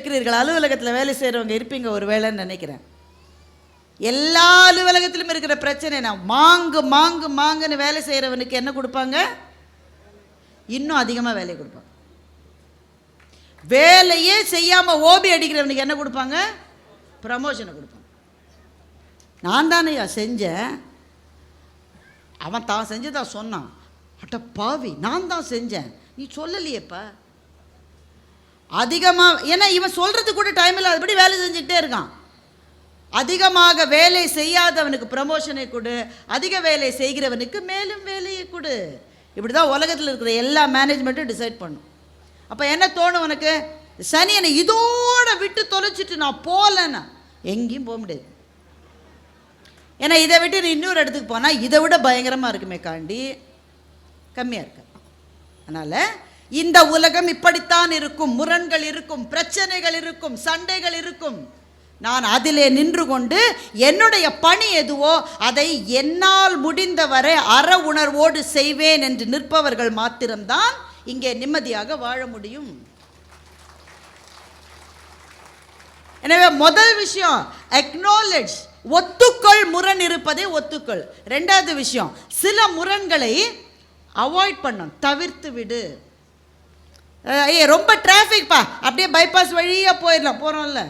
இருக்கிறீர்கள். அலுவலகத்தில் வேலை செய்கிறவங்க இருப்பீங்க ஒரு வேலைன்னு நினைக்கிறேன். எல்லா அலுவலகத்திலும் இருக்கிற பிரச்சனை நான் மாங்கு மாங்கு மாங்குன்னு வேலை செய்கிறவனுக்கு என்ன கொடுப்பாங்க? இன்னும் அதிகமாக வேலையை கொடுப்பாங்க. வேலையே செய்யாமல் ஓபி அடிக்கிறவனுக்கு என்ன கொடுப்பாங்க? ப்ரமோஷனை கொடுப்பாங்க. நான் தானே செஞ்சேன், அவன் தான் செஞ்சதான் சொன்னான். அட்ட பாவி, நான் தான் செஞ்சேன், நீ சொல்லலையேப்பா. அதிகமாக, ஏன்னா இவன் சொல்கிறது கூட டைம் இல்லை, அதுபடி வேலை செஞ்சுக்கிட்டே இருக்கான். அதிகமாக வேலை செய்யாதவனுக்கு ப்ரமோஷனை கொடு, அதிக வேலை செய்கிறவனுக்கு மேலும் வேலையை கொடு. இப்படி தான் உலகத்தில் இருக்கிற எல்லா மேனேஜ்மெண்ட்டும் டிசைட் பண்ணும். அப்போ என்ன தோணும் உனக்கு? சனியனை இதோட விட்டு தொலைச்சிட்டு நான் போகலன்னா எங்கேயும் போக முடியாது. ஏன்னா இதை விட்டு நீ இன்னொரு இடத்துக்கு போனால் இதை விட பயங்கரமாக இருக்குமே காண்டி கம்மியாக இருக்கு. அதனால் இந்த உலகம் இப்படித்தான் இருக்கும். முரண்கள் இருக்கும், பிரச்சனைகள் இருக்கும், சண்டைகள் இருக்கும். நான் அதிலே நின்று கொண்டு என்னுடைய பணி எதுவோ அதை என்னால் முடிந்தவரை அற உணர்வோடு செய்வேன் என்று நிற்பவர்கள் மாத்திரம்தான் இங்கே நிம்மதியாக வாழ முடியும். எனவே முதல் விஷயம் அக்னாலெட்ஜ், ஒத்துக்கள். முரண் இருப்பதை ஒத்துக்கள். ரெண்டாவது விஷயம், சில முரண்களை அவாய்ட் பண்ணும், தவிர்த்து விடு. ரொம்ப டிராஃபிக்ப்பா, அப்படியே பைபாஸ் வழியாக போயிடலாம், போகிறோம்ல.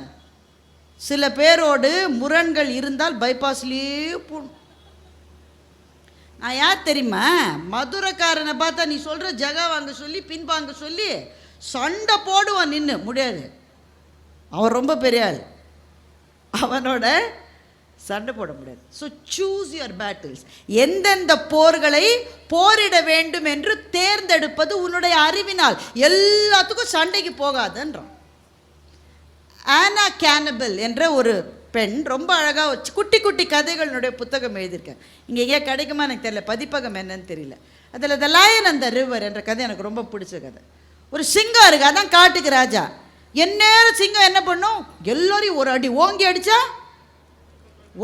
சில பேரோடு முரண்கள் இருந்தால் பைபாஸ்லேயே போகணும். நான் யார் தெரியுமா? மதுரைக்காரனை பார்த்தா நீ சொல்கிற ஜகா வாங்க சொல்லி பின்பாங்க சொல்லி சண்டை போடுவான். நின்று முடியாது, அவன் ரொம்ப பெரிய ஆள், அவனோட சண்டை போட முடியாது. So choose your battles. எந்தெந்த போர்களை போரிட வேண்டும் என்று தேர்ந்தெடுப்பது உன்னுடைய அறிவினால். எல்லாத்துக்கும் சண்டைக்கு போகாதுன்றான். ஆனா கேனபல் என்ற ஒரு பெண் ரொம்ப அழகாக வச்சு குட்டி குட்டி கதைகளுடைய புத்தகம் எழுதியிருக்கேன். இங்கே எங்கேயா கிடைக்குமா எனக்கு தெரியல, பதிப்பகம் என்னன்னு தெரியல. அதில் த லயன் அண்ட் த ரிவர் என்ற கதை எனக்கு ரொம்ப பிடிச்ச கதை. ஒரு சிங்கம் இருக்குது, அதான் காட்டுக்கு ராஜா. எந்நேரம் சிங்கம் என்ன பண்ணும்? எல்லோரையும் ஒரு அடி ஓங்கி அடித்தா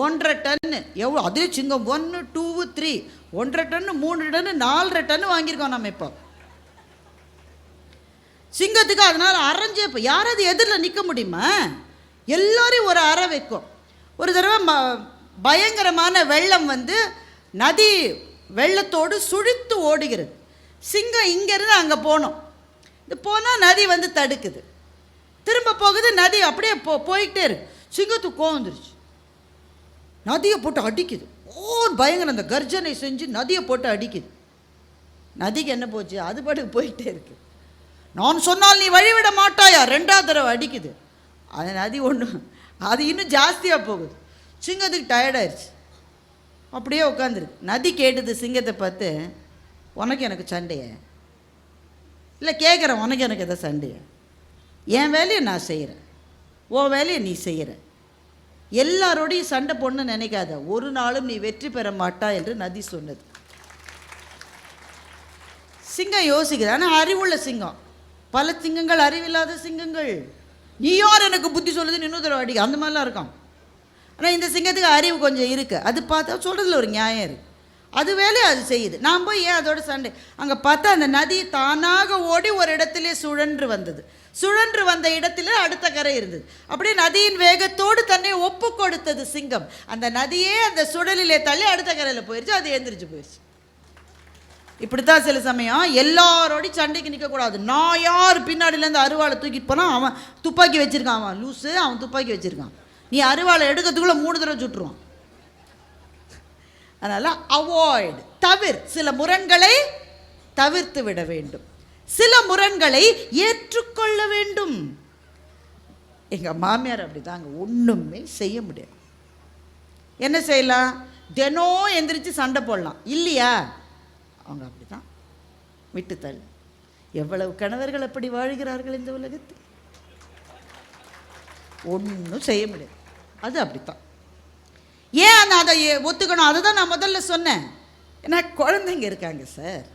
1.5 டன்னு. எவ்வளோ? அதே சிங்கம் 1, 2, 3 1.5 டன்னு 3 டன்னு 4.5 டன்னு வாங்கியிருக்கோம் நம்ம. இப்போ சிங்கத்துக்கு அதனால் அரைஞ்சே, இப்போ யாராவது எதிரில் நிற்க முடியுமா? எல்லோரையும் ஒரு அறை வைக்கும். ஒரு தடவை பயங்கரமான வெள்ளம் வந்து நதி வெள்ளத்தோடு சுழித்து ஓடுகிறது. சிங்கம் இங்கேருந்து அங்கே போனோம். இது போனால் நதி வந்து தடுக்குது, திரும்ப போகுது, நதி அப்படியே போய்கிட்டே இருக்கு. சிங்கத்துக்கு கோவம் வந்துருச்சு, நதியை போட்டு அடிக்குது. பயங்கர அந்த கர்ஜனை செஞ்சு நதியை போட்டு அடிக்குது. நதிக்கு என்ன போச்சு? அது பாட்டுக்கு போயிட்டே இருக்கு. நான் சொன்னால் நீ வழிவிட மாட்டாயா? 2வது தடவை அடிக்குது. அது நதி ஒன்று, அது இன்னும் ஜாஸ்தியாக போகுது. சிங்கத்துக்கு டயர்டாயிருச்சு, அப்படியே உட்காந்துருக்கு. நதி கேட்டுது சிங்கத்தை பார்த்து, உனக்கு எனக்கு சண்டையை இல்லை கேட்குறேன், உனக்கு எனக்கு எதை சண்டையை? என் வேலையை நான் செய்கிறேன், உன் வேலையை நீ செய்கிற. எல்லாரோடையும் சண்டை போடணும்னு நினைக்காத, ஒரு நாளும் நீ வெற்றி பெற மாட்டா என்று நதி சொன்னது. சிங்கம் யோசிக்குது, ஆனால் அறிவுள்ள சிங்கம். பல சிங்கங்கள் அறிவில்லாத சிங்கங்கள். நீ யார் எனக்கு புத்தி சொல்லுதுன்னு இன்னொரு தடவை அடிக்க, அந்த மாதிரிலாம் இருக்கான். ஆனால் இந்த சிங்கத்துக்கு அறிவு கொஞ்சம் இருக்குது. அது பார்த்தா சொல்கிறதுல ஒரு நியாயம் இருக்குது. அது வேலையை அது செய்யுது. நான் போய் ஏன் அதோட சண்டை? அங்கே பார்த்தா அந்த நதி தானாக ஓடி ஒரு இடத்திலே சுழன்று வந்தது. சுழன்று வந்த இடத்துல அடுத்த கரை இருந்தது. அப்படியே நதியின் வேகத்தோடு தன்னை ஒப்பு கொடுத்தது சிங்கம். அந்த நதியே அந்த சுழலிலே தள்ளி அடுத்த கரையில் போயிடுச்சு, அது எழுந்திரிச்சு போயிடுச்சு. இப்படித்தான் சில சமயம் எல்லாரோடையும் சண்டைக்கு நிற்கக்கூடாது. நான் யார் பின்னாடியிலேருந்து அருவாளை தூக்கிட்டு போனால் அவன் துப்பாக்கி வச்சுருக்கான், அவன் லூஸு, அவன் துப்பாக்கி வச்சுருக்கான். நீ அருவாளை எடுக்கிறதுக்குள்ளே 3 தடவை சுட்டுருவான். அதனால் அவாய்ட், சில முரண்களை தவிர்த்து விட வேண்டும், சில முரண்களை ஏற்றுக்கொள்ள வேண்டும். எங்கள் மாமியார் அப்படி தாங்க, ஒன்றுமே செய்ய முடியாது. என்ன செய்யலாம்? தினம் எந்திரிச்சு சண்டை போடலாம் இல்லையா? அவங்க அப்படி தான் விட்டு தள்ளு. எவ்வளவு கணவர்கள் அப்படி வாழ்கிறார்கள் இந்த உலகத்தில், ஒன்றும் செய்ய முடியாது. அது அப்படித்தான். ஏன் நான் அதை ஒத்துக்கணும்? அதை தான் நான் முதல்ல சொன்னேன். ஏன்னா குழந்தைங்க இருக்காங்க சார்,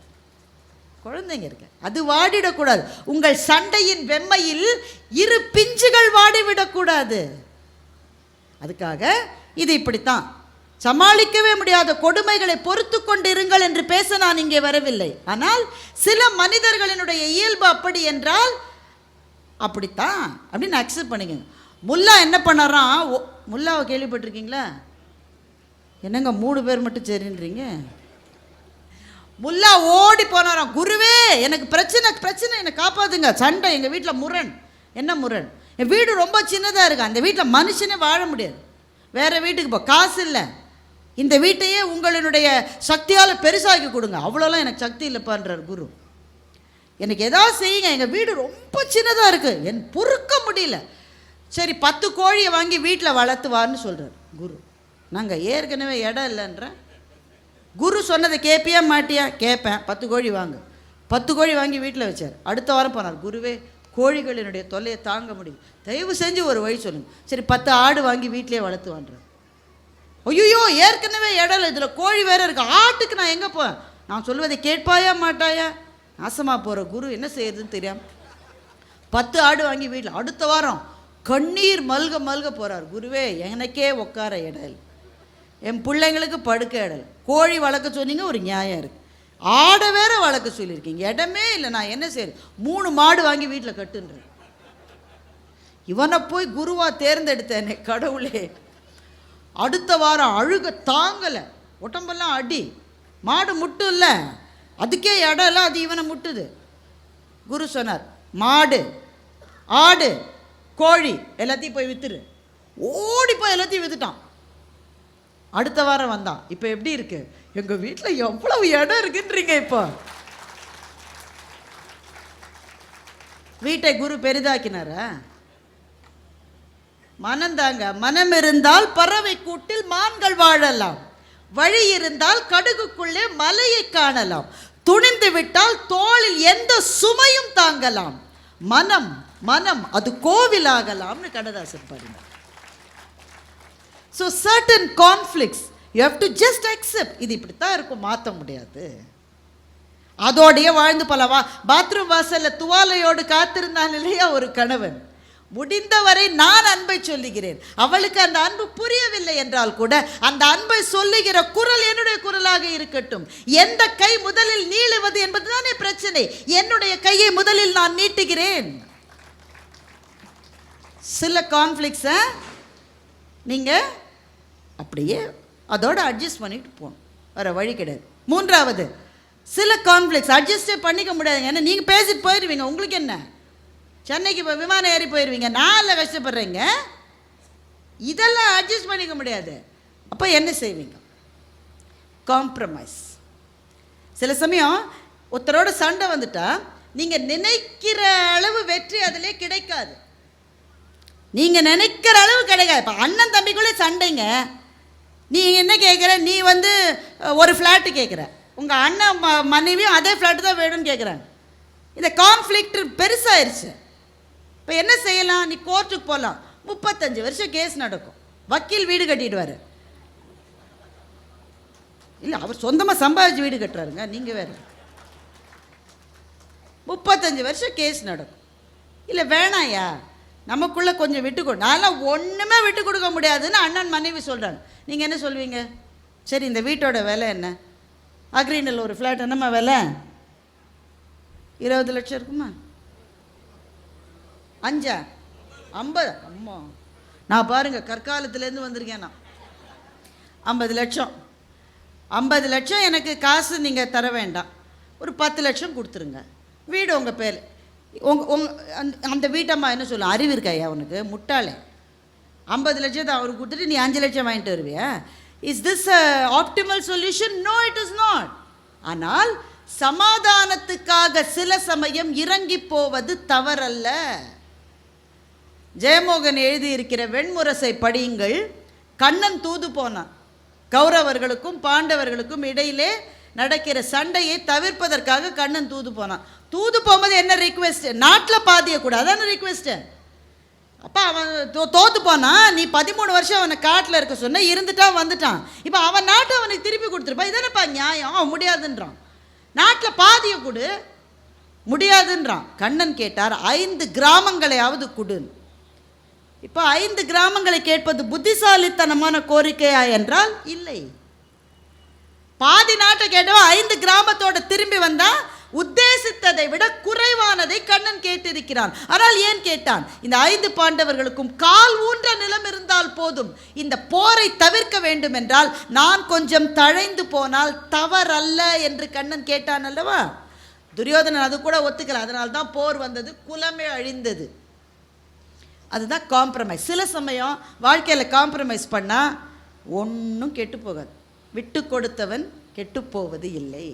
குழந்தைங்க இருக்க, அது வாடிடக்கூடாது. உங்கள் சண்டையின் வெம்மையில் 2 பிஞ்சுகள் வாடிவிடக்கூடாது. அதுக்காக இது இப்படித்தான். சமாளிக்கவே முடியாத கொடுமைகளை பொறுத்து கொண்டு இருங்கள் என்று பேச நான் இங்கே வரவில்லை. ஆனால் சில மனிதர்களினுடைய இயல்பு அப்படி என்றால் அப்படித்தான் அப்படின்னு அக்செப்ட் பண்ணிக்கோங்க. முல்லா என்ன பண்ணாராம், முல்லாவை கேள்விப்பட்டிருக்கீங்களா? என்னங்க 3 பேர் மட்டும் சரின்றீங்க? முல்லா ஓடி போனாராம், குருவே எனக்கு பிரச்சனை என்னை காப்பாத்துங்க, சண்டை, எங்கள் வீட்டில் முரண். என்ன முரண்? என் வீடு ரொம்ப சின்னதாக இருக்குது, அந்த வீட்டில் மனுஷனே வாழ முடியாது, வேறு வீட்டுக்கு போ, காசு இல்லை, இந்த வீட்டையே உங்களுடைய சக்தியால் பெருசாக்கி கொடுங்க. அவ்வளோலாம் எனக்கு சக்தி இல்லைப்பான்றார் குரு. எனக்கு ஏதாவது செய்யுங்க, எங்கள் வீடு ரொம்ப சின்னதாக இருக்குது, என் பொறுக்க முடியல. சரி 10 கோழியை வாங்கி வீட்டில் வளர்த்துவான்னு சொல்கிறார் குரு. நாங்கள் ஏற்கனவே இடம் இல்லைன்றேன். குரு சொன்னதை கேட்பியா மாட்டியா? கேட்பேன். 10 கோழி வாங்க. 10 கோழி வாங்கி வீட்டில் வச்சார். அடுத்த வாரம் போனார், குருவே கோழிகளினுடைய தொல்லையை தாங்க முடியும், தயவு செஞ்சு ஒரு வழி சொல்லுங்கள். சரி 10 ஆடு வாங்கி வீட்டிலே வளர்த்துவான்றார். ஐயோ ஏற்கனவே இடம் இல்லை, இதில் கோழி வேறு இருக்குது, ஆட்டுக்கு நான் எங்கே போவேன்? நான் சொல்வதை கேட்பாயா மாட்டாயா? நாசமாக போகிற குரு என்ன செய்யறதுன்னு தெரியாமல் 10 ஆடு வாங்கி வீட்டில். அடுத்த வாரம் கண்ணீர் மல்க போகிறார், குருவே எனக்கே உட்கார இடம் இல்லை, என் பிள்ளைங்களுக்கு படுக்க இடம் இல்லை, கோழி வளர்க்க சொன்னீங்க, ஒரு நியாயம் இருக்குது, ஆடை வேற வளர்க்க சொல்லியிருக்கீங்க, இடமே இல்லை, நான் என்ன செய்யறது? 3 மாடு வாங்கி வீட்டில் கட்டுன்ற. இவனை போய் குருவா தேர்ந்தெடுத்தேனே கடவுளே. அடுத்த வாரம் அழுக தாங்கலை, உடம்பெல்லாம் அடி, மாடு முட்டும் இல்லை, அதுக்கே இடம் இல்லை, அது இவனை முட்டுது. குரு சொன்னார், மாடு ஆடு கோழி எல்லாத்தையும் போய் வித்துரு. ஓடி போய் எல்லாத்தையும் வித்துட்டான். அடுத்த வாரம் வந்தான், இப்போ எப்படி இருக்கு? எங்கள் வீட்டில் எவ்வளவு இடம் இருக்குன்றீங்க. இப்போ வீட்டை குரு பெரிதாக்கினாரா? மனந்தாங்க, மனம் இருந்தால் பறவை கூட்டில் மான்கள் வாழலாம், வழி இருந்தால் கடுகுக்குள்ளே மலையை காணலாம், துணிந்து விட்டால் தோளில் எந்த சுமையும் தாங்கலாம், மனம் மனம் அது கோவிலாகலாம்னு கண்ணதாசன் பாருங்க. So certain conflicts you have to just accept. இது இப்படித்தான் இருக்கும், மாற்ற முடியாது. அதோடைய வாழ்ந்து பலவா. பாத்ரூம் வாசல்ல துவாலையோடு காத்திருந்தான் இல்லையா ஒரு கணவன். முடிந்தவரை நான் அன்பை சொல்லுகிறேன், அவளுக்கு அந்த அன்பு புரியவில்லை என்றால் கூட அந்த அன்பை சொல்லுகிற குரல் என்னுடைய குரலாக இருக்கட்டும். எந்த கை முதலில் நீளுவது என்பதுதானே பிரச்சனை. என்னுடைய கையை முதலில் நான் நீட்டுகிறேன். சில கான்ஃப்ளிக்ஸை நீங்கள் அப்படியே அதோட அட்ஜஸ்ட் பண்ணிட்டு போகணும், வேறு வழி கிடையாது. 3வது, சில கான்ஃப்ளிக்ஸ் அட்ஜஸ்டே பண்ணிக்க முடியாதுங்க. ஏன்னா நீங்கள் பேசிட்டு போயிடுவீங்க, உங்களுக்கு என்ன, சென்னைக்கு இப்போ விமானம் ஏறி போயிடுவீங்க, நான் கஷ்டப்படுறேங்க, இதெல்லாம் அட்ஜஸ்ட் பண்ணிக்க முடியாது. அப்போ என்ன செய்வீங்க? காம்ப்ரமைஸ். சில சமயம் ஒருத்தரோட சண்டை வந்துட்டா நீங்கள் நினைக்கிற அளவு வெற்றி அதிலே கிடைக்காது, நீங்கள் நினைக்கிற அளவு கிடைக்காது. இப்போ அண்ணன் தம்பிக்குள்ளே சண்டைங்க, நீ என்ன கேட்குற, நீ வந்து ஒரு ஃப்ளாட்டு கேட்குற, உங்கள் அண்ணன் மனைவியும் அதே ஃப்ளாட்டு தான் வேணும்னு கேட்குறாங்க. இந்த கான்ஃப்ளிக்ட் பெருசாகிருச்சு. இப்போ என்ன செய்யலாம்? நீ கோர்ட்டுக்கு போகலாம், 35 வருஷம் கேஸ் நடக்கும், வக்கீல் வீடு கட்டிடுவார். இல்லை, அவர் சொந்தமாக சம்பாதிச்சு வீடு கட்டுறாருங்க, நீங்கள் வேறு. 35 வருஷம் கேஸ் நடக்கும். இல்லை வேணாயா, நமக்குள்ளே கொஞ்சம் விட்டு கொடு, நான்லாம் ஒன்றுமே விட்டு கொடுக்க முடியாதுன்னு அண்ணன் மனைவி சொல்கிறாங்க. நீங்கள் என்ன சொல்வீங்க? சரி, இந்த வீட்டோட விலை என்ன? அக்ரீனில் ஒரு ஃப்ளாட் என்னம்மா விலை? 20 லட்சம் இருக்குமா? 5 50? அம்மா, நான் பாருங்கள் கற்காலத்துலேருந்து வந்திருக்கேன் நான். 50 லட்சம் 50 லட்சம் எனக்கு காசு நீங்கள் தர வேண்டாம், ஒரு 10 லட்சம் கொடுத்துருங்க, வீடு உங்கள் பேர். அந்த வீட்டம்மா என்ன சொல்லும்? அறிவு இருக்காயா அவனுக்கு, முட்டாளே, 50 லட்சத்தை அவருக்கு கொடுத்துட்டு நீ 5 லட்சம் வாங்கிட்டு வருவியா? Is this optimal solution? No, it is not. ஆனால் சமாதானத்துக்காக சில சமயம் இறங்கி போவது தவறல்ல. ஜெயமோகன் எழுதியிருக்கிற வெண்முரசை படியுங்கள். கண்ணன் தூது போனான், கௌரவர்களுக்கும் பாண்டவர்களுக்கும் இடையிலே நடக்கிற சண்டையை தவிர்ப்பதற்காக கண்ணன் தூது போனான். தூது போகும்போது என்ன ரிக்வெஸ்ட்? நாட்டில் பாதிய கூட, அதான ரிக்வெஸ்ட்டு. அப்போ அவன் தோத்து போனான், நீ 13 வருஷம் அவனை காட்டில் இருக்க சொன்ன, இருந்துட்டான் வந்துட்டான், இப்போ அவன் நாட்டை அவனுக்கு திருப்பி கொடுத்துருப்பா, இதானப்பா நியாயம்? அவன் முடியாதுன்றான். நாட்டில் பாதிய கொடு, முடியாதுன்றான். கண்ணன் கேட்டார், 5 கிராமங்களையாவது கொடுன்னு. இப்போ 5 கிராமங்களை கேட்பது புத்திசாலித்தனமான கோரிக்கையா என்றால் இல்லை. பாதி நாட்டை கேட்டவன் 5 கிராமத்தோட திரும்பி வந்தா உத்தேசித்த என்பதை விட குறைவானதை கண்ணன் கேட்டிருக்கிறான். ஆனால் ஏன் கேட்டான்? இந்த 5 பாண்டவர்களுக்கும் கால் ஊன்ற நிலம் இருந்தால் போதும், இந்த போரை தவிர்க்க வேண்டும் என்றால் நான் கொஞ்சம் தழைந்து போனால் தவறல்ல என்று கண்ணன் கேட்டான் அல்லவா? துரியோதனன் அது கூட ஒத்துக்கல. அதனால்தான் போர் வந்தது, குலமே அழிந்தது. அதுதான் காம்ப்ரமைஸ். சில சமயம் வாழ்க்கையில் காம்ப்ரமைஸ் பண்ணால் ஒன்றும் கெட்டு போகாது. விட்டு கொடுத்தவன் கெட்டு போவது இல்லை.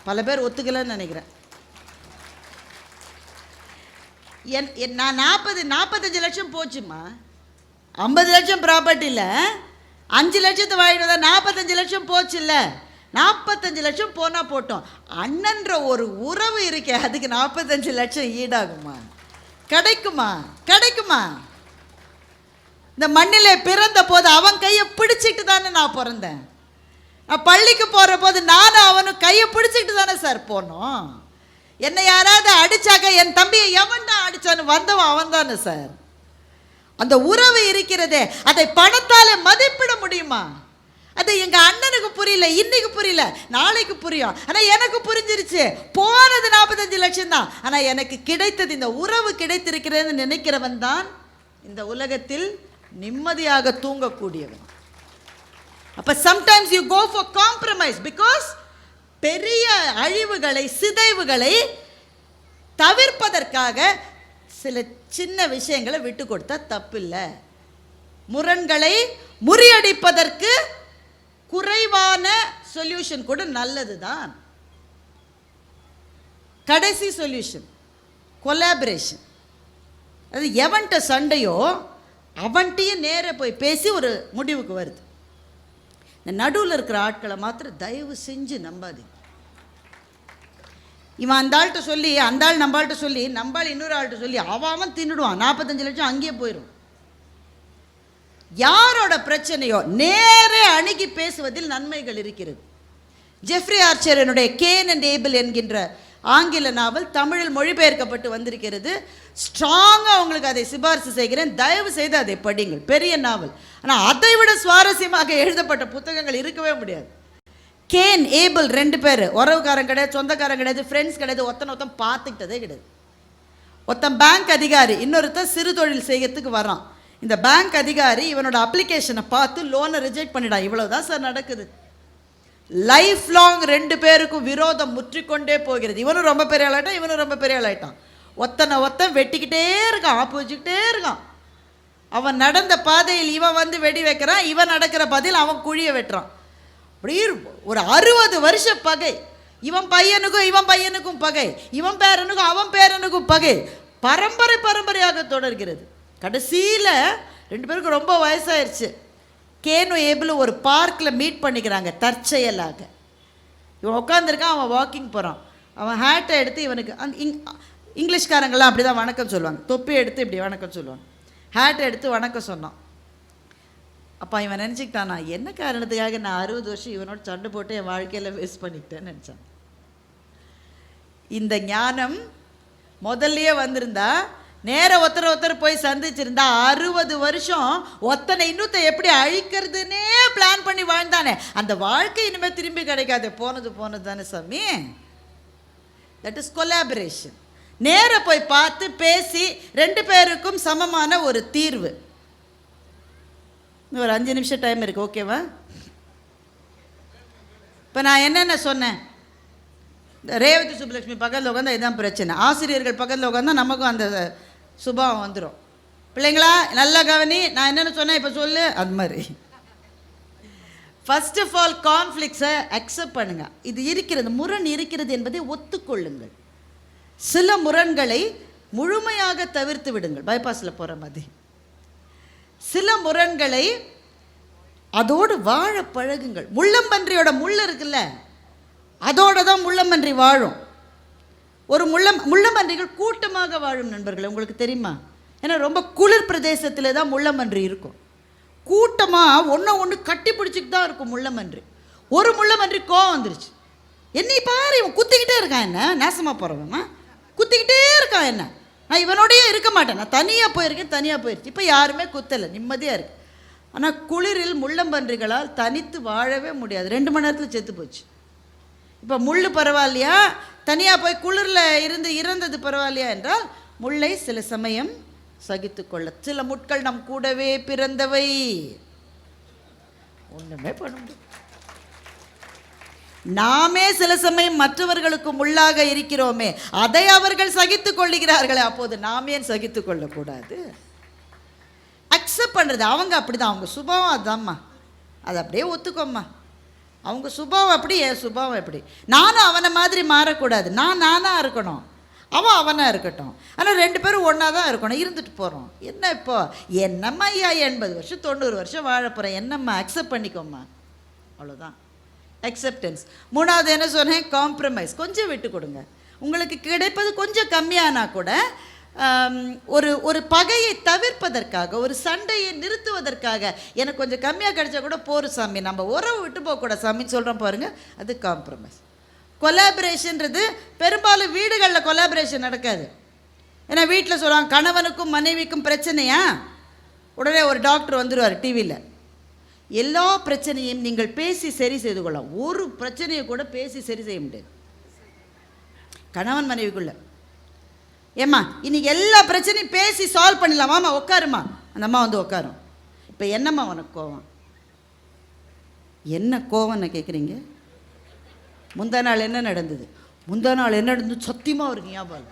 பல பேர் ஒத்துக்கலன்னு நினைக்கிறேன். நான் 45 லட்சம் போச்சுமா, 50 லட்சம் ப்ராப்பர்ட்டியில் 5 லட்சத்தை வாங்கிட்டு வந்தால் 45 லட்சம் போச்சு. இல்லை, 45 லட்சம் போனால் போட்டோம். அண்ணன்ற ஒரு உறவு இருக்கே, அதுக்கு 45 லட்சம் ஈடாகுமா? கிடைக்குமா? கிடைக்குமா? இந்த மண்ணிலே பிறந்த போது அவன் கையை பிடிச்சிட்டு தானே நான் பிறந்தேன். நான் பள்ளிக்கு போகிற போது நானும் அவனும் கையை பிடிச்சிட்டு தானே சார் போனோம். என்னை யாராவது அடித்தாக்க என் தம்பியை எவன் தான் அடித்தான்னு வந்தவன் அவன் தானே சார். அந்த உறவு இருக்கிறதே, அதை பணத்தால் மதிப்பிட முடியுமா? அது எங்கள் அண்ணனுக்கு புரியல, இன்னைக்கு புரியல, நாளைக்கு புரியும். ஆனால் எனக்கு புரிஞ்சிருச்சு. போனது 45 லட்சம் தான், ஆனால் எனக்கு கிடைத்தது இந்த உறவு கிடைத்திருக்கிறதுன்னு நினைக்கிறவன் தான் இந்த உலகத்தில் நிம்மதியாக தூங்கக்கூடியவன். அப்போ sometimes you go for compromise because பெரிய அழிவுகளை, சிதைவுகளை தவிர்ப்பதற்காக சில சின்ன விஷயங்களை விட்டு கொடுத்தா தப்பில்லை. முரண்களை முறியடிப்பதற்கு குறைவான சொல்யூஷன் கூட நல்லது தான். கடைசி சொல்யூஷன் கொலாபரேஷன். அது எவன்கிட்ட சண்டையோ அவன்கிட்டயே நேர போய் பேசி ஒரு முடிவுக்கு வருது. இந்த நடுவில் இருக்கிற ஆட்களை மாத்திரம் தயவு செஞ்சு நம்பாதீங்க. இவன் அந்த ஆள்கிட்ட சொல்லி, அந்த ஆள் நம்ம ஆள்கிட்ட சொல்லி, நம்ம ஆள் இன்னொரு ஆள்கிட்ட சொல்லி அவன் தின்னுடுவான். 45 லட்சம் அங்கேயே போயிடும். யாரோட பிரச்சனையோ நேரே அணுகி பேசுவதில் நன்மைகள் இருக்கிறது. ஜெஃப்ரி ஆர்ச்சரனுடைய கேன் அண்ட் ஏபிள் என்கின்ற ஆங்கில நாவல் தமிழில் மொழிபெயர்க்கப்பட்டு வந்திருக்கிறது. ஸ்ட்ராங்காக உங்களுக்கு அதை சிபாரிசு செய்கிறேன். தயவு செய்து அதை படிங்கள். பெரிய நாவல், ஆனால் அதை விட சுவாரஸ்யமாக எழுதப்பட்ட புத்தகங்கள் இருக்கவே முடியாது. கேன் ஏபிள் 2 பேர், உறவுக்காரன் கிடையாது, சொந்தக்காரன் கிடையாது, ஃப்ரெண்ட்ஸ் கிடையாது, ஒருத்தன் பார்த்துக்கிட்டதே கிடையாது. ஒருத்தன் பேங்க் அதிகாரி, இன்னொருத்தன் சிறு தொழில் செய்யறதுக்கு வரான். இந்த பேங்க் அதிகாரி இவனோட அப்ளிகேஷனை பார்த்து லோனை ரிஜெக்ட் பண்ணிடான். இவ்வளவுதான் சார் நடக்குது. லைஃப் லாங் 2 பேருக்கும் விரோதம் முற்றிக்கொண்டே போகிறது. இவனும் ரொம்ப பெரிய ஆளாயிட்டான், இவனும் ரொம்ப பெரிய ஆளாயிட்டான். ஒத்தன் வெட்டிக்கிட்டே இருக்கான், ஆப்பு வச்சுக்கிட்டே இருக்கான். அவன் நடந்த பாதையில் இவன் வந்து வெடி வைக்கிறான், இவன் நடக்கிற பாதையில் அவன் குழியை வெட்டுறான். அப்படி ஒரு 60 வருஷ பகை. இவன் பையனுக்கும் பகை, இவன் பேரனுக்கும் அவன் பேரனுக்கும் பகை, பரம்பரையாக தொடர்கிறது. கடைசியில் 2 பேருக்கும் ரொம்ப வயசாயிருச்சு. கேனும் ஏபிளும் ஒரு பார்க்கில் மீட் பண்ணிக்கிறாங்க தற்செயலாக. இவன் உட்காந்துருக்கான், அவன் வாக்கிங் போகிறான். அவன் ஹேட்டை எடுத்து இவனுக்கு இங்கிலீஷ்காரங்களாம் அப்படி தான் வணக்கம் சொல்லுவாங்க. தொப்பி எடுத்து இப்படி வணக்கம் சொல்லுவாங்க. ஹேட்டை எடுத்து வணக்கம் சொன்னான். அப்போ இவன் நினச்சிக்கிட்டான், நான் என்ன காரணத்துக்காக நான் 60 வருஷம் இவனோட சண்டை போட்டு என் வாழ்க்கையில் வேஸ்ட் பண்ணிக்கிட்டேன்னு நினச்சான். இந்த ஞானம் முதல்லையே வந்திருந்தா, நேர ஒருத்தர் போய் சந்திச்சிருந்தா 60 வருஷம் ஒத்தனை இன்னொத்த எப்படி அழிக்கிறதுனே பிளான் பண்ணி வாழ்ந்தானே, அந்த வாழ்க்கை இனிமேல் திரும்பி கிடைக்காது. போனது தானே சாமி. That is collaboration. நேர போய் பார்த்து பேசி 2 பேருக்கும் சமமான ஒரு தீர்வு. ஒரு 5 நிமிஷம் டைம் இருக்கு, ஓகேவா? இப்போ நான் என்னென்ன சொன்னேன்? ரேவதி சுப்புலட்சுமி பக்கத்தில் உட்காந்தா இதுதான் பிரச்சனை. ஆசிரியர்கள் பக்கத்தில் உட்காந்தா நமக்கும் அந்த சுபாவம் வந்துடும். பிள்ளைங்களா நல்லா கவனி, நான் என்னென்ன சொன்னேன் இப்போ சொல்லு, அது மாதிரி. ஃபர்ஸ்ட் ஆஃப் ஆல் கான்ஃப்ளிக்ஸை அக்செப்ட் பண்ணுங்க. இது இருக்கிறது, முரண் இருக்கிறது என்பதை ஒத்துக்கொள்ளுங்கள். சில முரண்களை முழுமையாக தவிர்த்து விடுங்கள், பைபாஸில் போகிற மாதிரி. சில முரண்களை அதோடு வாழ பழகுங்கள். முள்ளம்பன்றியோட முள் இருக்குல்ல, அதோட தான் முள்ளம்பன்றி வாழும். ஒரு முள்ளம்பன்றிகள் கூட்டமாக வாழும் நண்பர்கள், உங்களுக்கு தெரியுமா? ஏன்னா ரொம்ப குளிர் பிரதேசத்தில் தான் முள்ளம்பன்றி இருக்கும். கூட்டமாக ஒன்று கட்டி பிடிச்சிட்டு தான் இருக்கும் முள்ளம்பன்றி. ஒரு முள்ளம்பன்றி கோவம் வந்துருச்சு, என்னை பாரு இவன் குத்திக்கிட்டே இருக்கான், என்ன நேசமாக போகிறவன் குத்திக்கிட்டே இருக்கான், என்ன நான் இவனோடையே இருக்க மாட்டேன், நான் தனியாக போயிருச்சு. இப்போ யாருமே குத்தலை, நிம்மதியாக இருக்குது. ஆனால் குளிரில் முள்ளம்பன்றிகளால் தனித்து வாழவே முடியாது. 2 மணி நேரத்தில் செத்து போச்சு. இப்போ முள் பரவாயில்லையா, தனியாக போய் குளிரில் இருந்து இறந்தது பரவாயில்லையா என்றால், முள்ளை சில சமயம் சகித்து கொள்ள. சில முட்கள் நம் கூடவே பிறந்தவை, ஒன்றுமே பண்ண முடியும். நாமே சில சமயம் மற்றவர்களுக்கு முள்ளாக இருக்கிறோமே, அதை அவர்கள் சகித்துக் கொள்ளுகிறார்களே, அப்போது நாமே சகித்துக் கொள்ளக்கூடாது. அக்செப்ட் பண்ணுறது. அவங்க அப்படிதான், அவங்க சுபாவம் அதுதான்மா, அதை அப்படியே ஒத்துக்கோம்மா. அவங்க சுபாவம் அப்படி, என் சுபாவம் எப்படி. நானும் அவனை மாதிரி மாறக்கூடாது. நான் நானாக இருக்கணும், அவன் அவனாக இருக்கட்டும். ஆனால் 2 பேரும் ஒன்றா தான் இருக்கணும். இருந்துட்டு போகிறோம். என்ன இப்போ என்னம்மா ஐயா 80 வருஷம் 90 வருஷம் வாழ போகிறேன், என்னம்மா அக்செப்ட் பண்ணிக்கோம்மா, அவ்வளோதான். அக்செப்டன்ஸ். 3வது என்ன சொன்னேன்? காம்ப்ரமைஸ். கொஞ்சம் விட்டு கொடுங்க. உங்களுக்கு கிடைப்பது கொஞ்சம் கம்மியானா கூட ஒரு பகையை தவிர்ப்பதற்காக, ஒரு சண்டையை நிறுத்துவதற்காக, எனக்கு கொஞ்சம் கம்மியாக கிடைச்சா கூட போரும் சாமி, நம்ம உறவு விட்டு போகக்கூடாது சாமின்னு சொல்கிறோம் பாருங்கள், அது காம்ப்ரமைஸ். கொலாபரேஷன்றது பெரும்பாலும் வீடுகளில் கொலாபரேஷன் நடக்காது. ஏன்னா வீட்டில் சொல்லுவாங்க கணவனுக்கும் மனைவிக்கும் பிரச்சனையா, உடனே ஒரு டாக்டர் வந்துடுவார் டிவியில், எல்லா பிரச்சனையும் நீங்கள் பேசி சரி செய்து கொள்ளலாம். ஒரு பிரச்சனையை கூட பேசி சரி செய்ய முடியாது கணவன் மனைவிக்குள்ள. ஏம்மா இன்னைக்கு எல்லா பிரச்சனையும் பேசி சால்வ் பண்ணலாமாம்மா, உட்காருமா. அந்த அம்மா வந்து உட்காரும். இப்போ என்னம்மா உனக்கு கோவம்? என்ன கோவம்னு கேட்குறீங்க? முந்தா நாள் என்ன நடந்தது? முந்தா நாள் என்ன நடந்தது சத்தியமாக இருக்கு ஞாபகம்.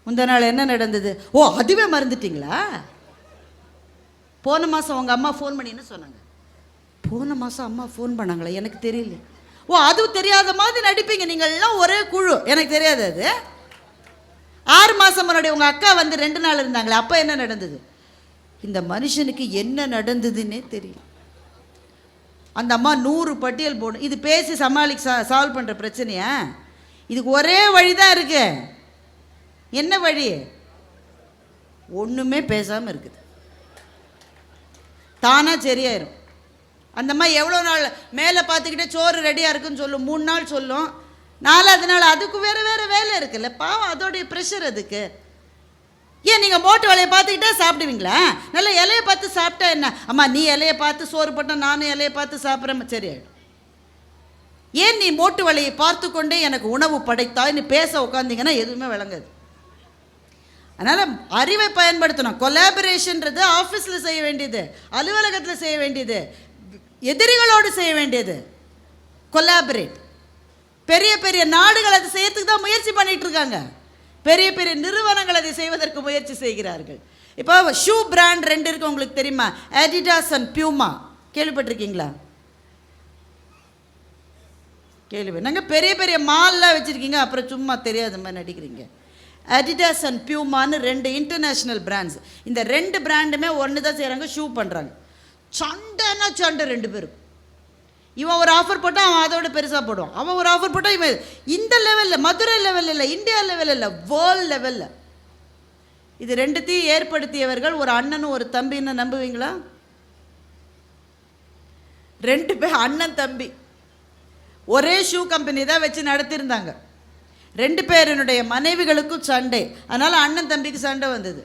முந்தா நாள் என்ன நடந்தது? ஓ அதுவே மறந்துட்டீங்களா? போன மாதம் உங்கள் அம்மா ஃபோன் பண்ணி என்ன சொன்னாங்க? போன மாதம் அம்மா ஃபோன் பண்ணாங்களா? எனக்கு தெரியல. ஓ அதுவும் தெரியாத மாதிரி நடிப்பீங்க நீங்கள் எல்லாம், ஒரே குழு. எனக்கு தெரியாது. அது 6 மாதம் முன்னாடி உங்கள் அக்கா வந்து 2 நாள் இருந்தாங்களே, அப்போ என்ன நடந்தது? இந்த மனுஷனுக்கு என்ன நடந்ததுன்னே தெரியல. அந்த அம்மா 100 பட்டியல் போடும். இது பேசி சால்வ் பண்ணுற பிரச்சனையா? இதுக்கு ஒரே வழி தான் இருக்கு. என்ன வழி? ஒன்றுமே பேசாமல் இருக்குது, தானாக சரியாயிரும். அந்த மாதிரி எவ்வளோ நாள் மேலே பார்த்துக்கிட்டே சோறு ரெடியாக இருக்குன்னு சொல்லும், 3 நாள் சொல்லும், 4வது நாள் அதுக்கு வேறு வேறு வேலை இருக்குல்ல, பாவம் அதோடைய ப்ரெஷர் அதுக்கு. ஏன் நீங்கள் மோட்டு வேலையை பார்த்துக்கிட்டே சாப்பிடுவீங்களா? நல்லா இலையை பார்த்து சாப்பிட்டா என்ன? அம்மா நீ இலையை பார்த்து சோறு போட்டால் நானும் இலையை பார்த்து சாப்பிட்றேன், சரியாயிடும். ஏன் நீ மோட்டு வேலையை பார்த்து கொண்டே எனக்கு உணவு படைத்தாய்ன்னு பேச உட்காந்திங்கன்னா எதுவுமே விளங்காது. அதனால் அறிவை பயன்படுத்தணும். கொலாபரேஷன்றது ஆஃபீஸில் செய்ய வேண்டியது, அலுவலகத்தில் செய்ய வேண்டியது, எதிரிகளோடு செய்ய வேண்டியது. கொலாபரேட். பெரிய பெரிய நாடுகள் அதை செய்யறதுக்கு தான் முயற்சி பண்ணிட்டு இருக்காங்க. பெரிய பெரிய நிறுவனங்கள் அதை செய்வதற்கு முயற்சி செய்கிறார்கள். இப்போ ஷூ பிராண்ட் 2 இருக்கு, உங்களுக்கு தெரியுமா? Adidas and Puma. கேள்விப்பட்டிருக்கீங்களா? கேள்வி. நாங்கள் பெரிய பெரிய மால்லாம் வச்சுருக்கீங்க, அப்புறம் சும்மா தெரியாத மாதிரி நடிக்கிறீங்க. அடிடாஸ் அண்ட் பியூமான்னு 2 இன்டர்நேஷ்னல் பிராண்ட்ஸ். இந்த 2 பிராண்டுமே ஒன்று தான் செய்கிறாங்க, ஷூ பண்ணுறாங்க. சண்டைன்னா சண்டை 2 பேரும். இவன் ஒரு ஆஃபர் போட்டால் அவன் அதோட பெருசாக போடுவான், அவன் ஒரு ஆஃபர் போட்டால் இவன். இந்த லெவலில், மதுரை லெவலில் இல்லை, இந்தியா லெவலில் இல்லை, வேர்ல்டு லெவலில். இது 2த்தையும் ஏற்படுத்தியவர்கள் ஒரு அண்ணனும் ஒரு தம்பின்னு நம்புவீங்களா? 2 பேர் அண்ணன் தம்பி ஒரே ஷூ கம்பெனி தான் வச்சு நடத்தியிருந்தாங்க. 2 பேருனுடைய மனைவிகளுக்கும் சண்டை. அதனால் அண்ணன் தம்பிக்கு சண்டை வந்தது.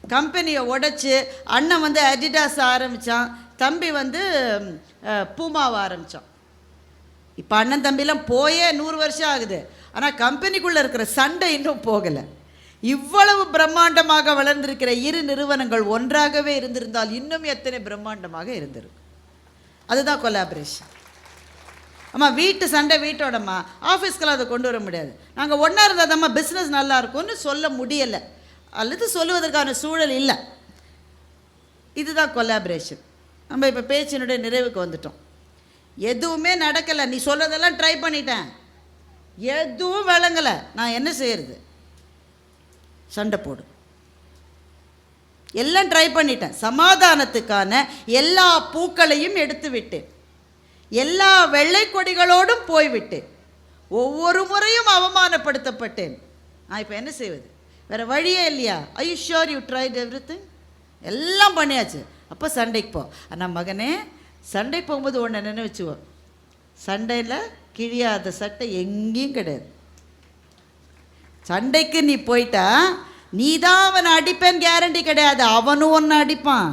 கம்பெனியை உடைச்சி அண்ணன் வந்து அடிடாஸ் ஆரம்பித்தான், தம்பி வந்து பூமாவை ஆரம்பித்தான். இப்போ அண்ணன் தம்பிலாம் போயே 100 வருஷம் ஆகுது, ஆனால் கம்பெனிக்குள்ளே இருக்கிற சண்டை இன்னும் போகலை. இவ்வளவு பிரம்மாண்டமாக வளர்ந்திருக்கிற 2 நிறுவனங்கள் ஒன்றாகவே இருந்திருந்தால் இன்னும் எத்தனை பிரம்மாண்டமாக இருந்திருக்கும். அதுதான் கொலாபரேஷன். ஆமாம், வீட்டு சண்டை வீட்டோடம்மா, ஆஃபீஸ்க்கெல்லாம் அதை கொண்டு வர முடியாது. நாங்கள் ஒன்றா இருந்தால் தான்மா பிஸ்னஸ் நல்லா இருக்கும்னு சொல்ல முடியலை, அல்லது சொல்லுவதற்கான சூழல் இல்லை. இதுதான் கொலாபரேஷன். நம்ம இப்போ பேச்சினுடைய நிறைவுக்கு வந்துட்டோம். எதுவுமே நடக்கலை, நீ சொல்கிறதெல்லாம் ட்ரை பண்ணிட்டேன், எதுவும் விளங்கலை, நான் என்ன செய்யறது? சண்டை போடு. எல்லாம் ட்ரை பண்ணிட்டேன், சமாதானத்துக்கான எல்லா பூக்களையும் எடுத்து விட்டேன், எல்லா வெள்ளை கொடிகளோடும் போய்விட்டேன், ஒவ்வொரு முறையும் அவமானப்படுத்தப்பட்டேன். நான் இப்போ என்ன செய்வது? வேறு வழியே இல்லையா? I you sure you tried everything? எல்லாம் பண்ணியாச்சு. அப்போ சண்டைக்கு போ. ஆனால் மகனே, சண்டைக்கு போகும்போது ஒன்று நினைச்சுவோம், சண்டையில் கிழியாத சட்டை எங்கேயும் கிடையாது. சண்டைக்கு நீ போயிட்டா நீ தான் அவனை அடிப்பேன்னு கேரண்டி கிடையாது, அவனும் ஒன்று அடிப்பான்.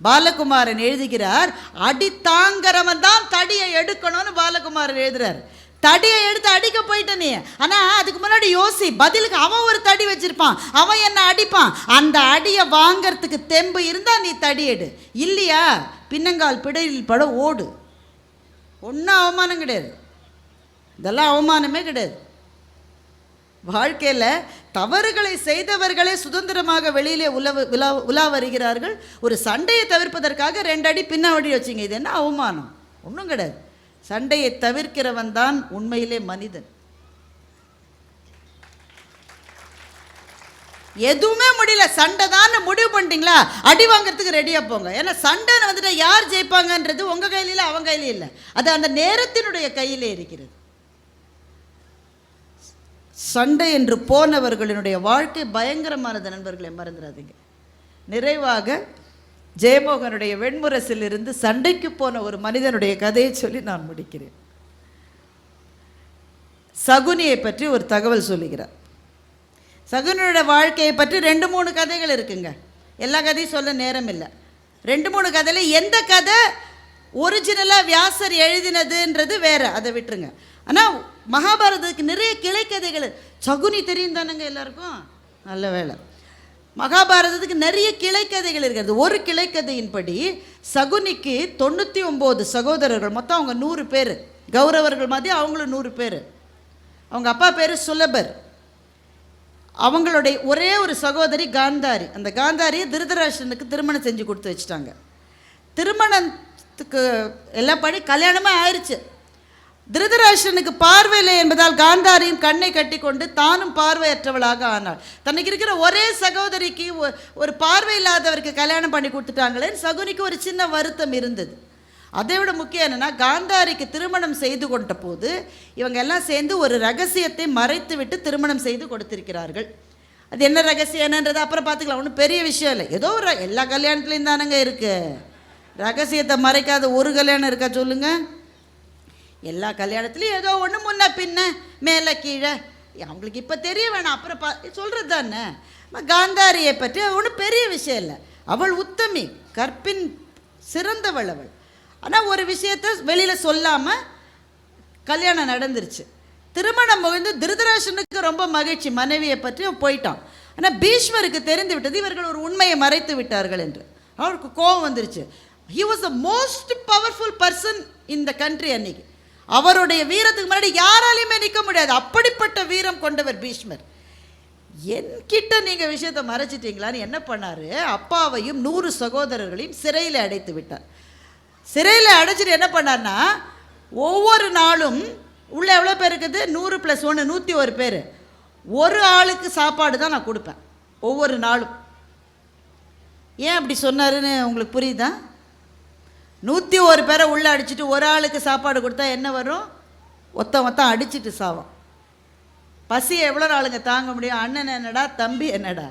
பாலகுமாரன் எழுதுகிறார், அடி தாங்கிறவன் தான் தடியை எடுக்கணும்னு பாலகுமாரன் எழுதுறார். தடியை எடுத்து அடிக்க போயிட்ட நீ, ஆனால் அதுக்கு முன்னாடி யோசி, பதிலுக்கு அவன் ஒரு தடி வச்சிருப்பான், அவன் என்ன அடிப்பான், அந்த அடியை வாங்கிறதுக்கு தெம்பு இருந்தால் நீ தடி எடு, இல்லையா பின்னங்கால் பிடையில் பட ஓடு. ஒன்றும் அவமானம் கிடையாது, இதெல்லாம் அவமானமே கிடையாது. வாழ்க்கையில் தவறுகளை செய்தவர்களே சுதந்திரமாக வெளியிலே உலா வருகிறார்கள். ஒரு சண்டையை தவிர்ப்பதற்காக 2 அடி பின்னாடி வச்சிங்க, இது என்ன அவமானம்? ஒன்றும் கிடையாது. சண்டையை தவிர்க்கிறவன் தான் உண்மையிலே மனிதன். எதுவுமே முடியல, சண்டை தான் முடிவு பண்ணிட்டீங்களா, அடி வாங்கிறதுக்கு ரெடியாக போங்க. ஏன்னா சண்டைன்னு வந்துட்டு யார் ஜெயிப்பாங்கன்றது உங்கள் கையில இல்லை, அவங்க கையில இல்லை, அது அந்த நேரத்தினுடைய கையிலே இருக்கிறது. சண்டை என்று போனவர்களினுடைய வாழ்க்கை பயங்கரமானது நண்பர்களை மறந்துடாதீங்க. நிறைவாக ஜெயமோகனுடைய வெண்முரசில் இருந்து சண்டைக்கு போன ஒரு மனிதனுடைய கதையை சொல்லி நான் முடிக்கிறேன். சகுனியை பற்றி ஒரு தகவல் சொல்லுகிறார். சகுனியோட வாழ்க்கையை பற்றி 2-3 கதைகள் இருக்குங்க. எல்லா கதையும் சொல்ல நேரம் இல்லை. 2-3 கதையில் எந்த கதை ஒரிஜினலாக வியாசர் எழுதினதுன்றது வேற, அதை விட்டுருங்க. ஆனால் மகாபாரதத்துக்கு நிறைய கிளைக்கதைகள். சகுனி தெரியும் தானேங்க எல்லாருக்கும், நல்ல வேலை. மகாபாரதத்துக்கு நிறைய கிளைக்கதைகள் இருக்கிறது. ஒரு கிளைக்கதையின்படி சகுனிக்கு 99 சகோதரர்கள், மொத்தம் அவங்க 100 பேர். கௌரவர்கள் மாதிரி அவங்களும் 100 பேர். அவங்க அப்பா பேர் சுலபர். அவங்களுடைய ஒரே ஒரு சகோதரி காந்தாரி. அந்த காந்தாரியை திருதராஷ்டிரனுக்கு திருமணம் செஞ்சு கொடுத்து வச்சுட்டாங்க. திருமணத்துக்கு எல்லாம் பண்ணி கல்யாணமே ஆயிடுச்சு. திருதராஷ்டிரனுக்கு பார்வையில்லை என்பதால் காந்தாரியும் கண்ணை கட்டி கொண்டு தானும் பார்வையற்றவளாக ஆனாள். தனக்கு இருக்கிற ஒரே சகோதரிக்கு ஒரு பார்வை இல்லாதவருக்கு கல்யாணம் பண்ணி கொடுத்துட்டாங்களேன்னு சகுனிக்கு ஒரு சின்ன வருத்தம் இருந்தது. அதை விட முக்கியம் என்னென்னா, காந்தாரிக்கு திருமணம் செய்து கொண்ட போது இவங்க எல்லாம் சேர்ந்து ஒரு ரகசியத்தை மறைத்து விட்டு திருமணம் செய்து கொடுத்திருக்கிறார்கள். அது என்ன ரகசியம் என்னன்றது அப்புறம் பார்த்துக்கலாம், ஒன்றும் பெரிய விஷயம் இல்லை. ஏதோ ஒரு எல்லா கல்யாணத்துலேயும் தானங்க இருக்குது, ரகசியத்தை மறைக்காத ஒரு கல்யாணம் இருக்கா சொல்லுங்கள்? எல்லா கல்யாணத்துலேயும் ஏதோ ஒன்று முன்ன பின்ன மேலே கீழே, அவங்களுக்கு இப்போ தெரிய வேணாம், அப்புறம் சொல்கிறது தானே. காந்தாரியை பற்றி ஒன்றும் பெரிய விஷயம் இல்லை. அவள் உத்தமி, கற்பின் சிறந்தவள் அவள். ஆனால் ஒரு விஷயத்த வெளியில் சொல்லாமல் கல்யாணம் நடந்துருச்சு. திருமணம் முடிந்து திருதராஷ்டிரனுக்கு ரொம்ப மகிழ்ச்சி, மனைவியை பற்றி போயிட்டான். ஆனால் பீஷ்மருக்கு தெரிந்து விட்டது இவர்கள் ஒரு உண்மையை மறைத்து விட்டார்கள் என்று. அவருக்கு கோபம் வந்துருச்சு. He was the most powerful person in the country. அன்னைக்கு அவருடைய வீரத்துக்கு முன்னாடி யாராலையுமே நிற்க முடியாது, அப்படிப்பட்ட வீரம் கொண்டவர் பீஷ்மர். என்கிட்ட நீங்கள் விஷயத்தை மறைச்சிட்டிங்களான்னு என்ன பண்ணார், அப்பாவையும் 100 சகோதரர்களையும் சிறையில் அடைத்து விட்டார். சிறையில் அடைச்சிட்டு என்ன பண்ணார்னா, ஒவ்வொரு நாளும் உள்ள எவ்வளோ பேர் இருக்குது, 100 + 1 101 பேர். ஒரு ஆளுக்கு சாப்பாடு தான் நான் கொடுப்பேன் ஒவ்வொரு நாளும். ஏன் அப்படி சொன்னாருன்னு உங்களுக்கு புரியுதா? 101 பேரை உள்ளே அடிச்சுட்டு ஒரு ஆளுக்கு சாப்பாடு கொடுத்தா என்ன வரும்? ஒத்த அடிச்சுட்டு சாவோம். பசியை எவ்வளோ நாளுங்க தாங்க முடியும்? அண்ணன் என்னடா தம்பி என்னடா,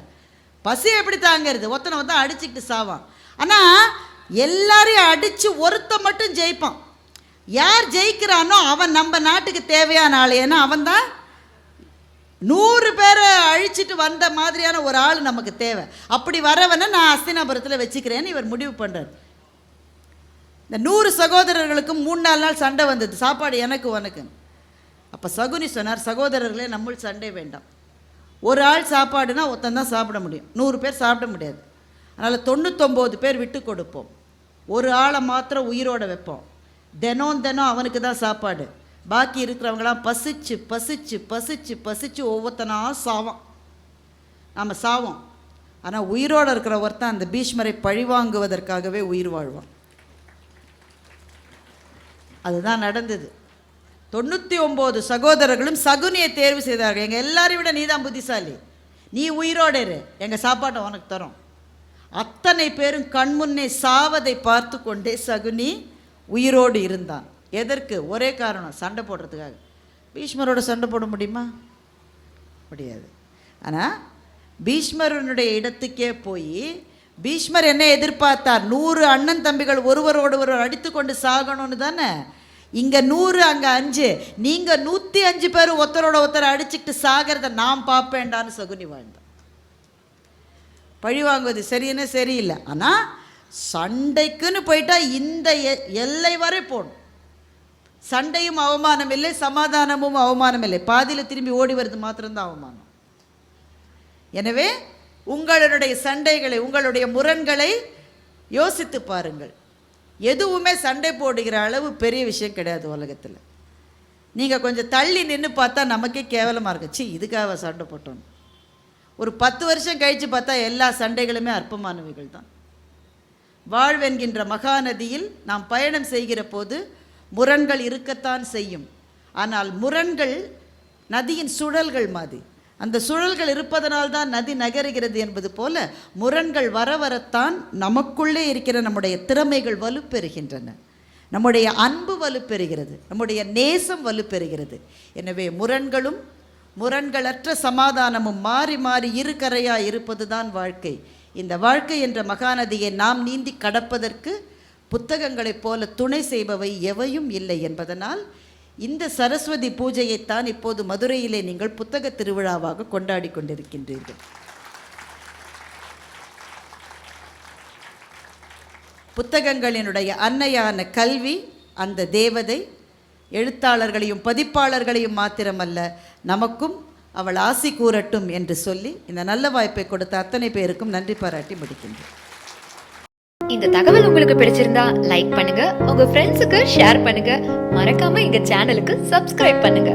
பசியை எப்படி தாங்கிறது? ஒத்தனை அடிச்சுக்கிட்டு சாவான். ஆனால் எல்லாரையும் அடித்து ஒருத்த மட்டும் ஜெயிப்பான். யார் ஜெயிக்கிறானோ அவன் நம்ம நாட்டுக்கு தேவையான ஆள். ஏன்னா அவன் தான் 100 பேரை அழிச்சிட்டு வந்த மாதிரியான ஒரு ஆள் நமக்கு தேவை. அப்படி வரவனை நான் அஸ்தினாபுரத்தில் வச்சுக்கிறேன்னு இவர் முடிவு பண்ணுறார். இந்த 100 சகோதரர்களுக்கும் 3-4 நாள் சண்டை வந்தது, சாப்பாடு எனக்கு உனக்கு. அப்போ சகுனி சொன்னார், சகோதரர்களே நம்மளுக்கு சண்டை வேண்டாம், ஒரு ஆள் சாப்பாடுனா ஒருத்தன் தான் சாப்பிட முடியும், 100 பேர் சாப்பிட முடியாது. அதனால் 99 பேர் விட்டு கொடுப்போம், ஒரு ஆளை மாத்திரம் உயிரோடு வைப்போம், தினம் அவனுக்கு தான் சாப்பாடு, பாக்கி இருக்கிறவங்களாம் பசிச்சு பசிச்சு பசிச்சு பசிச்சு ஒவ்வொருத்தனா சாவான், நாம் சாவோம். ஆனால் உயிரோடு இருக்கிற ஒருத்தன் அந்த பீஷ்மரை பழிவாங்குவதற்காகவே உயிர் வாழ்வான். அதுதான் நடந்தது. 99 சகோதரர்களும் சகுனியை தேர்வு செய்தார்கள். எங்கள் எல்லாரையும் விட நீ தான் புத்திசாலி, நீ உயிரோடு இரு, எங்கள் சாப்பாட்டை உனக்கு தரோம். அத்தனை பேரும் கண்முன்னே சாவதை பார்த்து கொண்டே சகுனி உயிரோடு இருந்தான். எதற்கு? ஒரே காரணம், சண்டை போடுறதுக்காக. பீஷ்மரோட சண்டை போட முடியுமா? முடியாது. ஆனால் பீஷ்மரனுடைய இடத்துக்கே போய் பீஷ்மர் என்ன எதிர்பார்த்தார்? 100 அண்ணன் தம்பிகள் ஒருவரோடு ஒருவர் அடித்து கொண்டு சாகணும்னு தானே. இங்கே 100 அங்கே 5, நீங்கள் 105 பேர் ஒருத்தரோட ஒருத்தர் அடிச்சுக்கிட்டு சாகிறத நான் பார்ப்பேன்டான்னு சகுனி வாழ்ந்தான். பழி வாங்குவது சரின்னு சரியில்லை. ஆனால் சண்டைக்குன்னு போயிட்டா இந்த எல்லை வரை போகணும். சண்டையும் அவமானம் இல்லை, சமாதானமும் அவமானம் இல்லை, பாதியில் திரும்பி ஓடி வருது மாத்திரம்தான் அவமானம். எனவே உங்களுடைய சண்டைகளை, உங்களுடைய முரண்களை யோசித்து பாருங்கள். எதுவுமே சண்டை போடுகிற அளவு பெரிய விஷயம் கிடையாது உலகத்தில். நீங்கள் கொஞ்சம் தள்ளி நின்று பார்த்தா நமக்கே கேவலமாக இருக்குச்சு, இதுக்காக சண்டை போட்டோம். ஒரு 10 வருஷம் கழித்து பார்த்தா எல்லா சண்டைகளுமே அற்பமானவைகள் தான். வாழ்வென்கின்ற மகாநதியில் நாம் பயணம் செய்கிற போது முரண்கள் இருக்கத்தான் செய்யும். ஆனால் முரண்கள் நதியின் சுழல்கள் மாதிரி. அந்த சுழல்கள் இருப்பதனால்தான் நதி நகருகிறது என்பது போல முரண்கள் வர வரத்தான் நமக்குள்ளே இருக்கிற நம்முடைய திறமைகள் வலுப்பெறுகின்றன, நம்முடைய அன்பு வலுப்பெறுகிறது, நம்முடைய நேசம் வலுப்பெறுகிறது. எனவே முரண்களும் முரண்களற்ற சமாதானமும் மாறி மாறி இருக்கரையாக இருப்பது தான் வாழ்க்கை. இந்த வாழ்க்கை என்ற மகாநதியை நாம் நீந்தி கடப்பதற்கு புத்தகங்களைப் போல துணை செய்பவை எவையும் இல்லை என்பதனால் இந்த சரஸ்வதி பூஜையைத்தான் இப்போது மதுரையிலே நீங்கள் புத்தக திருவிழாவாக கொண்டாடி கொண்டிருக்கின்றீர்கள். புத்தகங்களினுடைய அன்னையான கல்வி அந்த தேவதை எழுத்தாளர்களையும் பதிப்பாளர்களையும் மாத்திரமல்ல, நமக்கும் அவள் ஆசி கூறட்டும் என்று சொல்லி இந்த நல்ல வாய்ப்பை கொடுத்த அத்தனை பேருக்கும் நன்றி பாராட்டி முடிக்கின்றேன். இந்த தகவல் உங்களுக்கு பிடிச்சிருந்தா லைக் பண்ணுங்க, உங்க ஃப்ரெண்ட்ஸுக்கு ஷேர் பண்ணுங்க, மறக்காம எங்க சேனலுக்கு சப்ஸ்கிரைப் பண்ணுங்க.